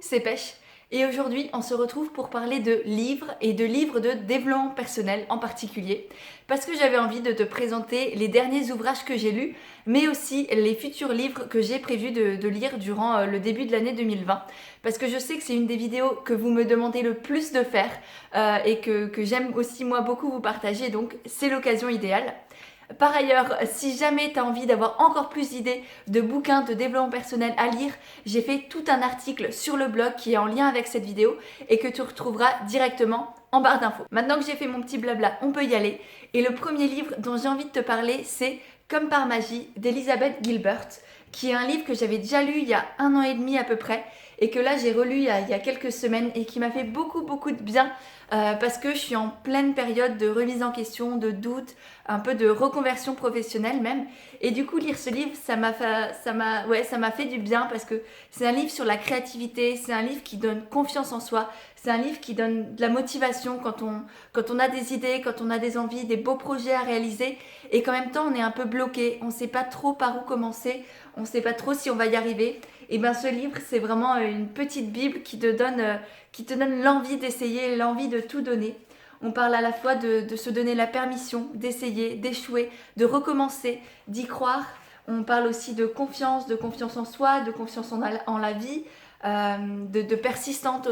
c'est Pêche. Et aujourd'hui, on se retrouve pour parler de livres et de livres de développement personnel en particulier. Parce que j'avais envie de te présenter les derniers ouvrages que j'ai lus, mais aussi les futurs livres que j'ai prévu de lire durant le début de l'année 2020. Parce que je sais que c'est une des vidéos que vous me demandez le plus de faire et que j'aime aussi moi beaucoup vous partager. Donc c'est l'occasion idéale. Par ailleurs, si jamais tu as envie d'avoir encore plus d'idées de bouquins de développement personnel à lire, j'ai fait tout un article sur le blog qui est en lien avec cette vidéo et que tu retrouveras directement en barre d'infos. Maintenant que j'ai fait mon petit blabla, on peut y aller. Et le premier livre dont j'ai envie de te parler, c'est Comme par magie d'Elizabeth Gilbert, qui est un livre que j'avais déjà lu il y a 1 an et demi à peu près et que là j'ai relu il y a quelques semaines et qui m'a fait beaucoup de bien parce que je suis en pleine période de remise en question, de doute, un peu de reconversion professionnelle même. Et du coup, lire ce livre, ça m'a fait du bien parce que c'est un livre sur la créativité, c'est un livre qui donne confiance en soi, c'est un livre qui donne de la motivation quand on a des idées, quand on a des envies, des beaux projets à réaliser et qu'en même temps on est un peu bloqué, on ne sait pas trop par où commencer, on ne sait pas trop si on va y arriver. Et bien ce livre, c'est vraiment une petite bible qui te donne l'envie d'essayer, l'envie de tout donner. On parle à la fois de se donner la permission d'essayer, d'échouer, de recommencer, d'y croire. On parle aussi de confiance en soi, de confiance en la vie, de persistance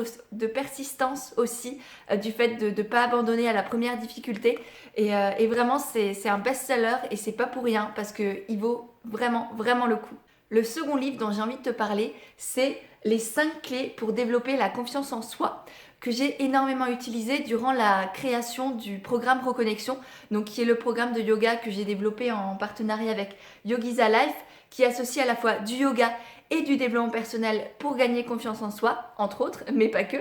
aussi, du fait de ne pas abandonner à la première difficulté. Et vraiment, c'est un best-seller et c'est pas pour rien parce qu'il vaut vraiment le coup. Le second livre dont j'ai envie de te parler, c'est Les 5 clés pour développer la confiance en soi, que j'ai énormément utilisé durant la création du programme Reconnexion, donc qui est le programme de yoga que j'ai développé en partenariat avec Yogiza Life, qui associe à la fois du yoga et du développement personnel pour gagner confiance en soi, entre autres, mais pas que.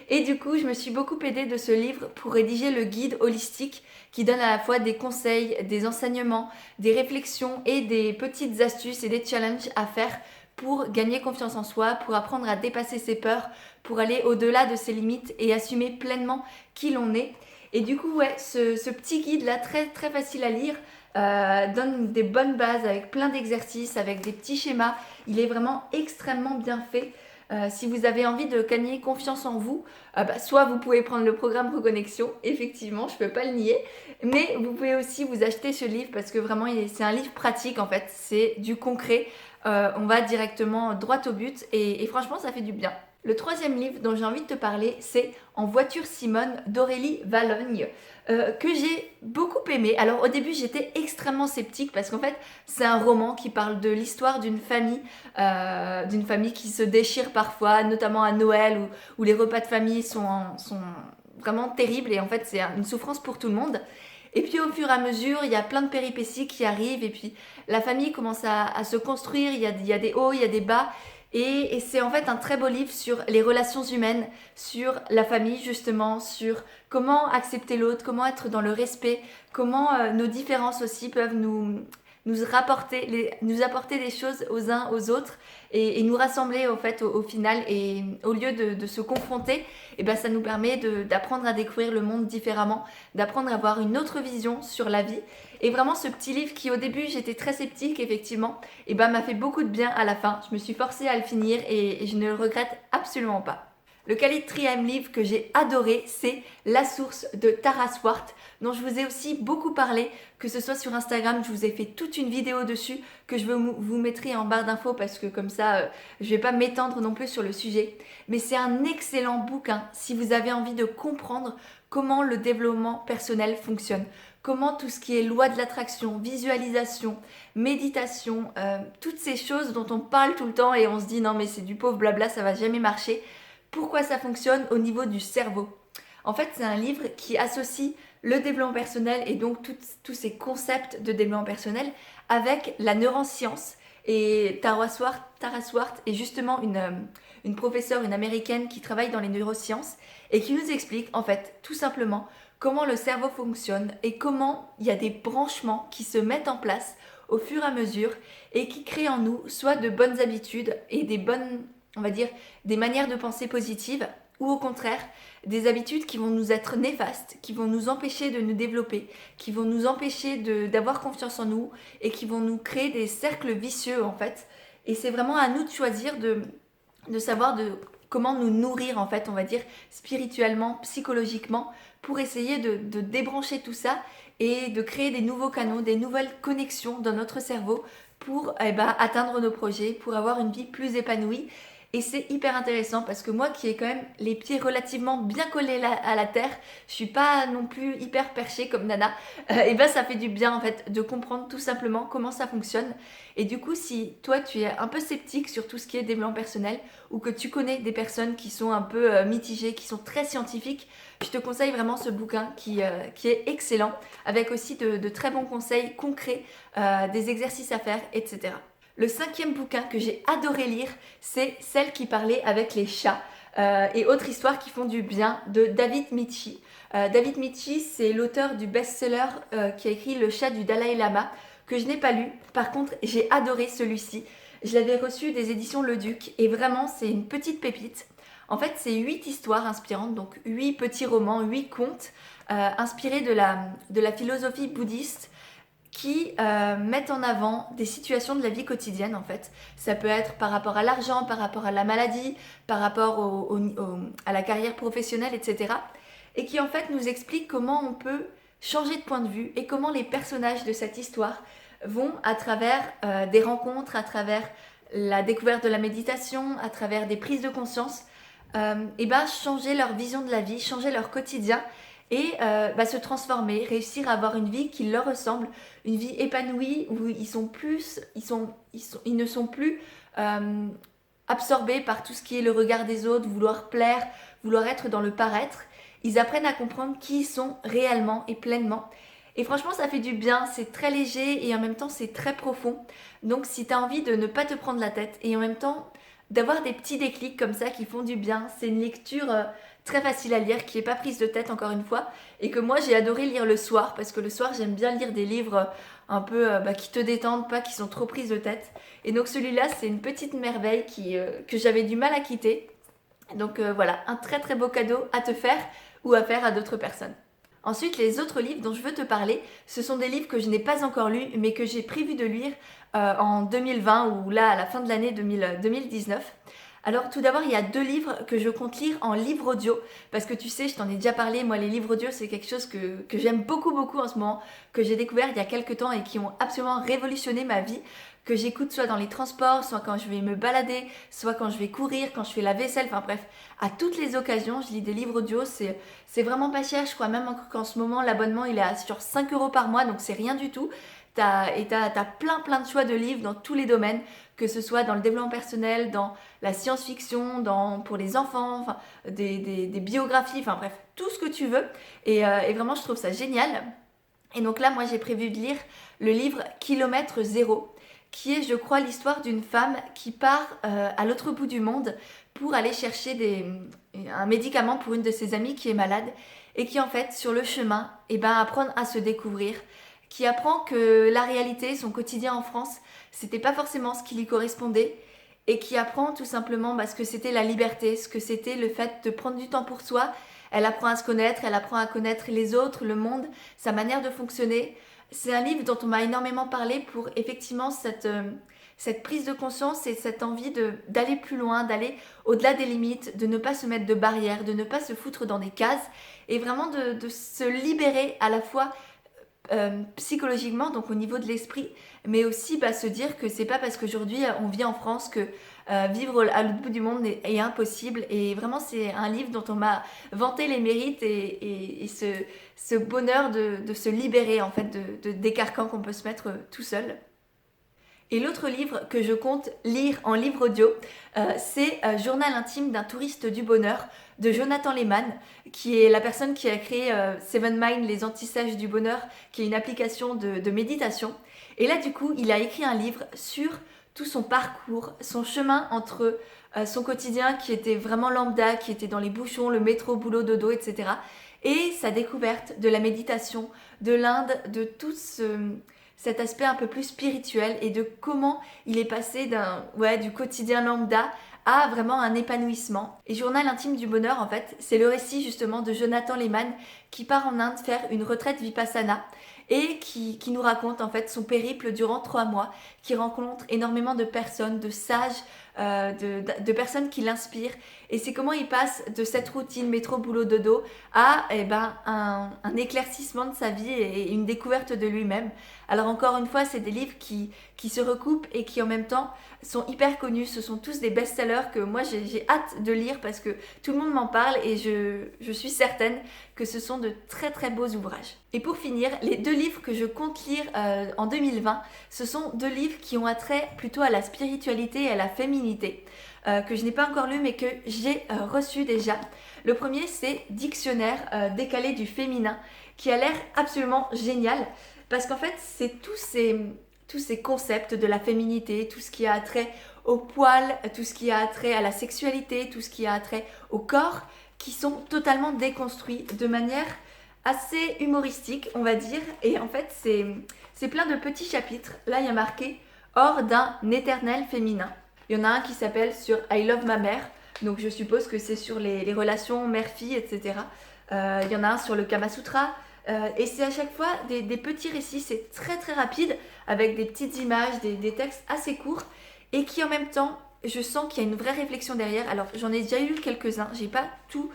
Et du coup, je me suis beaucoup aidée de ce livre pour rédiger le guide holistique qui donne à la fois des conseils, des enseignements, des réflexions et des petites astuces et des challenges à faire pour gagner confiance en soi, pour apprendre à dépasser ses peurs, pour aller au-delà de ses limites et assumer pleinement qui l'on est. Et du coup, ouais, ce petit guide-là, très facile à lire, donne des bonnes bases avec plein d'exercices, avec des petits schémas. Il est vraiment extrêmement bien fait. Si vous avez envie de gagner confiance en vous, soit vous pouvez prendre le programme Reconnexion, effectivement, je ne peux pas le nier, mais vous pouvez aussi vous acheter ce livre parce que vraiment c'est un livre pratique en fait, c'est du concret, on va directement droit au but et franchement ça fait du bien. Le troisième livre dont j'ai envie de te parler, c'est En voiture Simone d'Aurélie Valogne, que j'ai beaucoup aimé. Alors au début j'étais extrêmement sceptique parce qu'en fait c'est un roman qui parle de l'histoire d'une famille qui se déchire parfois, notamment à Noël où les repas de famille sont vraiment terribles et en fait c'est une souffrance pour tout le monde. Et puis au fur et à mesure, il y a plein de péripéties qui arrivent et puis la famille commence à se construire, il y a des hauts, il y a des bas. Et c'est en fait un très beau livre sur les relations humaines, sur la famille justement, sur comment accepter l'autre, comment être dans le respect, comment nos différences aussi peuvent nous apporter des choses aux uns aux autres et nous rassembler au fait au final et au lieu de se confronter et ben ça nous permet d'apprendre à découvrir le monde différemment, d'apprendre à avoir une autre vision sur la vie et vraiment ce petit livre qui au début j'étais très sceptique effectivement et ben m'a fait beaucoup de bien à la fin, je me suis forcée à le finir et je ne le regrette absolument pas. Le quatrième livre que j'ai adoré, c'est La source de Tara Swart, dont je vous ai aussi beaucoup parlé, que ce soit sur Instagram, je vous ai fait toute une vidéo dessus que je vous mettrai en barre d'infos parce que comme ça, je ne vais pas m'étendre non plus sur le sujet. Mais c'est un excellent bouquin si vous avez envie de comprendre comment le développement personnel fonctionne, comment tout ce qui est loi de l'attraction, visualisation, méditation, toutes ces choses dont on parle tout le temps et on se dit non mais c'est du pauvre blabla, ça va jamais marcher. Pourquoi ça fonctionne au niveau du cerveau. En fait, c'est un livre qui associe le développement personnel et donc tous ces concepts de développement personnel avec la neuroscience. Et Tara Swart est justement une professeure, une américaine qui travaille dans les neurosciences et qui nous explique en fait tout simplement comment le cerveau fonctionne et comment il y a des branchements qui se mettent en place au fur et à mesure et qui créent en nous soit de bonnes habitudes et on va dire, des manières de penser positives ou au contraire, des habitudes qui vont nous être néfastes, qui vont nous empêcher de nous développer, qui vont nous empêcher d'avoir confiance en nous et qui vont nous créer des cercles vicieux en fait. Et c'est vraiment à nous de choisir de savoir comment nous nourrir en fait, on va dire, spirituellement, psychologiquement, pour essayer de débrancher tout ça et de créer des nouveaux canaux, des nouvelles connexions dans notre cerveau pour atteindre nos projets, pour avoir une vie plus épanouie. Et c'est hyper intéressant parce que moi qui ai quand même les pieds relativement bien collés à la terre, je suis pas non plus hyper perchée comme Nana, et ça fait du bien en fait de comprendre tout simplement comment ça fonctionne. Et du coup, si toi tu es un peu sceptique sur tout ce qui est développement personnel ou que tu connais des personnes qui sont un peu mitigées, qui sont très scientifiques, je te conseille vraiment ce bouquin qui est excellent, avec aussi de très bons conseils concrets, des exercices à faire, etc. Le 5e bouquin que j'ai adoré lire, c'est Celle qui parlait avec les chats et autres histoires qui font du bien de David Michi. David Michi, c'est l'auteur du best-seller qui a écrit Le chat du Dalai Lama, que je n'ai pas lu. Par contre, j'ai adoré celui-ci. Je l'avais reçu des éditions Le Duc et vraiment, c'est une petite pépite. En fait, c'est 8 histoires inspirantes, donc 8 petits romans, 8 contes inspirés de la philosophie bouddhiste qui mettent en avant des situations de la vie quotidienne en fait. Ça peut être par rapport à l'argent, par rapport à la maladie, par rapport à la carrière professionnelle, etc. Et qui en fait nous expliquent comment on peut changer de point de vue et comment les personnages de cette histoire vont à travers des rencontres, à travers la découverte de la méditation, à travers des prises de conscience, changer leur vision de la vie, changer leur quotidien et se transformer, réussir à avoir une vie qui leur ressemble, une vie épanouie où ils ne sont plus absorbés par tout ce qui est le regard des autres, vouloir plaire, vouloir être dans le paraître. Ils apprennent à comprendre qui ils sont réellement et pleinement. Et franchement, ça fait du bien, c'est très léger et en même temps, c'est très profond. Donc, si tu as envie de ne pas te prendre la tête et en même temps d'avoir des petits déclics comme ça qui font du bien, c'est une lecture très facile à lire, qui n'est pas prise de tête encore une fois, et que moi j'ai adoré lire le soir, parce que le soir j'aime bien lire des livres un peu qui te détendent, pas qui sont trop prises de tête. Et donc celui-là c'est une petite merveille que j'avais du mal à quitter. Donc voilà, un très très beau cadeau à te faire ou à faire à d'autres personnes. Ensuite, les autres livres dont je veux te parler, ce sont des livres que je n'ai pas encore lus, mais que j'ai prévu de lire en 2020 ou là à la fin de l'année 2019. Alors tout d'abord, il y a 2 livres que je compte lire en livre audio, parce que tu sais, je t'en ai déjà parlé, moi les livres audio c'est quelque chose que j'aime beaucoup en ce moment, que j'ai découvert il y a quelques temps et qui ont absolument révolutionné ma vie, que j'écoute soit dans les transports, soit quand je vais me balader, soit quand je vais courir, quand je fais la vaisselle, enfin bref, à toutes les occasions, je lis des livres audio, c'est vraiment pas cher, je crois même qu'en ce moment l'abonnement il est sur 5 euros par mois, donc c'est rien du tout. T'as plein de choix de livres dans tous les domaines, que ce soit dans le développement personnel, dans la science-fiction, pour les enfants, enfin, des biographies, enfin bref, tout ce que tu veux. Et vraiment, je trouve ça génial. Et donc là, moi, j'ai prévu de lire le livre Kilomètre Zéro, qui est, je crois, l'histoire d'une femme qui part à l'autre bout du monde pour aller chercher un médicament pour une de ses amies qui est malade et qui, en fait, sur le chemin, apprend à se découvrir, qui apprend que la réalité, son quotidien en France, c'était pas forcément ce qui lui correspondait et qui apprend tout simplement ce que c'était la liberté, ce que c'était le fait de prendre du temps pour soi. Elle apprend à se connaître, elle apprend à connaître les autres, le monde, sa manière de fonctionner. C'est un livre dont on m'a énormément parlé pour effectivement cette prise de conscience et cette envie d'aller plus loin, d'aller au-delà des limites, de ne pas se mettre de barrières, de ne pas se foutre dans des cases et vraiment de se libérer à la fois psychologiquement, donc au niveau de l'esprit, mais aussi se dire que c'est pas parce qu'aujourd'hui on vit en France que vivre à l'autre bout du monde est impossible. Et vraiment c'est un livre dont on m'a vanté les mérites et ce bonheur de se libérer en fait des carcans qu'on peut se mettre tout seul. Et l'autre livre que je compte lire en livre audio, c'est Journal intime d'un touriste du bonheur de Jonathan Lehman, qui est la personne qui a créé Seven Mind, les anti-sages du bonheur, qui est une application de méditation. Et là, du coup, il a écrit un livre sur tout son parcours, son chemin entre son quotidien qui était vraiment lambda, qui était dans les bouchons, le métro, boulot, dodo, etc. et sa découverte de la méditation, de l'Inde, de tout cet aspect un peu plus spirituel et de comment il est passé du quotidien lambda à vraiment un épanouissement. Et Journal intime du bonheur, en fait, c'est le récit justement de Jonathan Lehman qui part en Inde faire une retraite Vipassana et qui nous raconte en fait son périple durant 3 mois, qui rencontre énormément de personnes, de sages, de personnes qui l'inspirent. Et c'est comment il passe de cette routine métro boulot dodo à un éclaircissement de sa vie et une découverte de lui-même. Alors encore une fois, c'est des livres qui se recoupent et qui en même temps sont hyper connus. Ce sont tous des best-sellers que moi j'ai hâte de lire parce que tout le monde m'en parle et je suis certaine que ce sont de très très beaux ouvrages. Et pour finir, les 2 livres que je compte lire en 2020, ce sont 2 livres qui ont attrait plutôt à la spiritualité et à la féminité, que je n'ai pas encore lu mais que j'ai reçu déjà. Le premier, c'est Dictionnaire décalé du féminin, qui a l'air absolument génial parce qu'en fait, c'est tous ces concepts de la féminité, tout ce qui a trait au poil, tout ce qui a trait à la sexualité, tout ce qui a trait au corps, qui sont totalement déconstruits de manière assez humoristique, on va dire. Et en fait, c'est plein de petits chapitres. Là, il y a marqué « Hors d'un éternel féminin ». Il y en a un qui s'appelle sur « I love ma mère ». Donc, je suppose que c'est sur les relations mère-fille, etc. Il y en a un sur le Kama Sutra. Et c'est à chaque fois des petits récits, c'est très très rapide, avec des petites images, des textes assez courts, et qui en même temps, je sens qu'il y a une vraie réflexion derrière. Alors j'en ai déjà lu quelques-uns, j'ai pas tout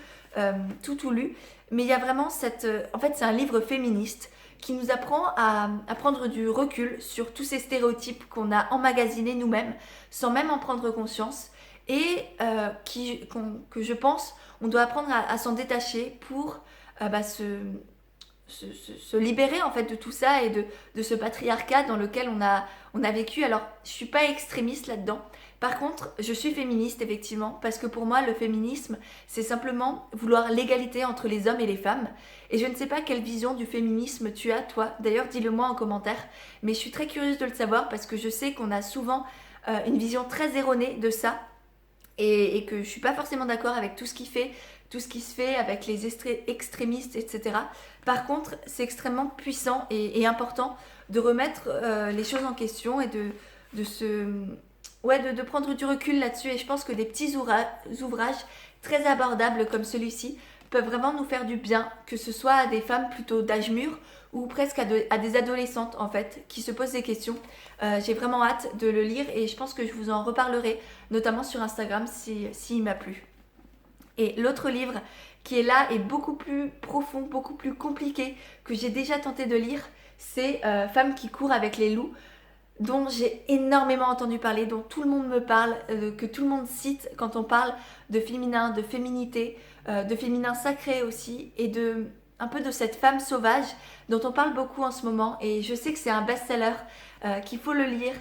lu, mais il y a vraiment en fait c'est un livre féministe qui nous apprend à prendre du recul sur tous ces stéréotypes qu'on a emmagasinés nous-mêmes, sans même en prendre conscience, et que je pense on doit apprendre à s'en détacher pour se libérer en fait de tout ça et de ce patriarcat dans lequel on a vécu. Alors je suis pas extrémiste là-dedans, par contre je suis féministe effectivement, parce que pour moi le féminisme c'est simplement vouloir l'égalité entre les hommes et les femmes, et je ne sais pas quelle vision du féminisme tu as toi, d'ailleurs dis-le moi en commentaire, mais je suis très curieuse de le savoir parce que je sais qu'on a souvent une vision très erronée de ça, et que je suis pas forcément d'accord avec tout ce qui se fait avec les extrémistes, etc. Par contre, c'est extrêmement puissant et important de remettre les choses en question et de prendre du recul là-dessus. Et je pense que des petits ouvrages très abordables comme celui-ci peuvent vraiment nous faire du bien, que ce soit à des femmes plutôt d'âge mûr ou presque à des adolescentes en fait qui se posent des questions. J'ai vraiment hâte de le lire et je pense que je vous en reparlerai, notamment sur Instagram s'il m'a plu. Et l'autre livre qui est là est beaucoup plus profond, beaucoup plus compliqué, que j'ai déjà tenté de lire, c'est Femmes qui courent avec les loups, dont j'ai énormément entendu parler, dont tout le monde me parle, que tout le monde cite quand on parle de féminin, de féminité, de féminin sacré aussi, et un peu de cette femme sauvage dont on parle beaucoup en ce moment. Et je sais que c'est un best-seller, qu'il faut le lire,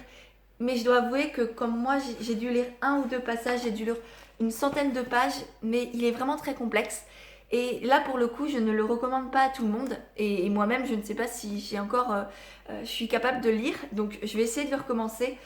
mais je dois avouer que comme moi j'ai dû lire 1 ou 2 passages, j'ai dû lire une centaine de pages, mais il est vraiment très complexe. Et là pour le coup je ne le recommande pas à tout le monde, et moi-même je ne sais pas si je suis capable de lire, donc je vais essayer de le recommencer.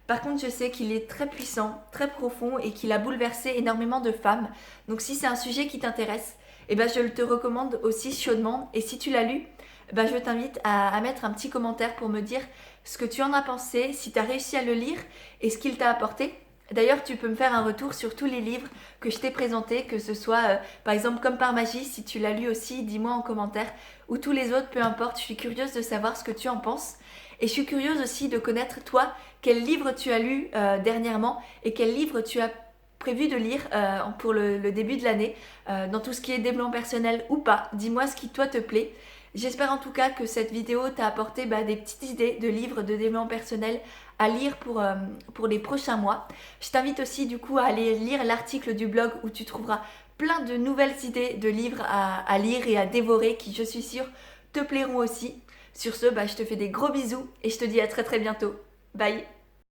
Par contre je sais qu'il est très puissant, très profond, et qu'il a bouleversé énormément de femmes, donc si c'est un sujet qui t'intéresse, je te recommande aussi chaudement. Et si tu l'as lu, je t'invite à mettre un petit commentaire pour me dire ce que tu en as pensé, si tu as réussi à le lire et ce qu'il t'a apporté. D'ailleurs, tu peux me faire un retour sur tous les livres que je t'ai présentés, que ce soit par exemple Comme par magie, si tu l'as lu aussi, dis-moi en commentaire, ou tous les autres, peu importe, je suis curieuse de savoir ce que tu en penses. Et je suis curieuse aussi de connaître toi, quel livre tu as lu dernièrement et quel livre tu as prévu de lire pour le début de l'année, dans tout ce qui est développement personnel ou pas. Dis-moi ce qui toi te plaît. J'espère en tout cas que cette vidéo t'a apporté des petites idées de livres de développement personnel à lire pour les prochains mois. Je t'invite aussi du coup à aller lire l'article du blog où tu trouveras plein de nouvelles idées de livres à lire et à dévorer qui, je suis sûre, te plairont aussi. Sur ce, je te fais des gros bisous et je te dis à très très bientôt. Bye!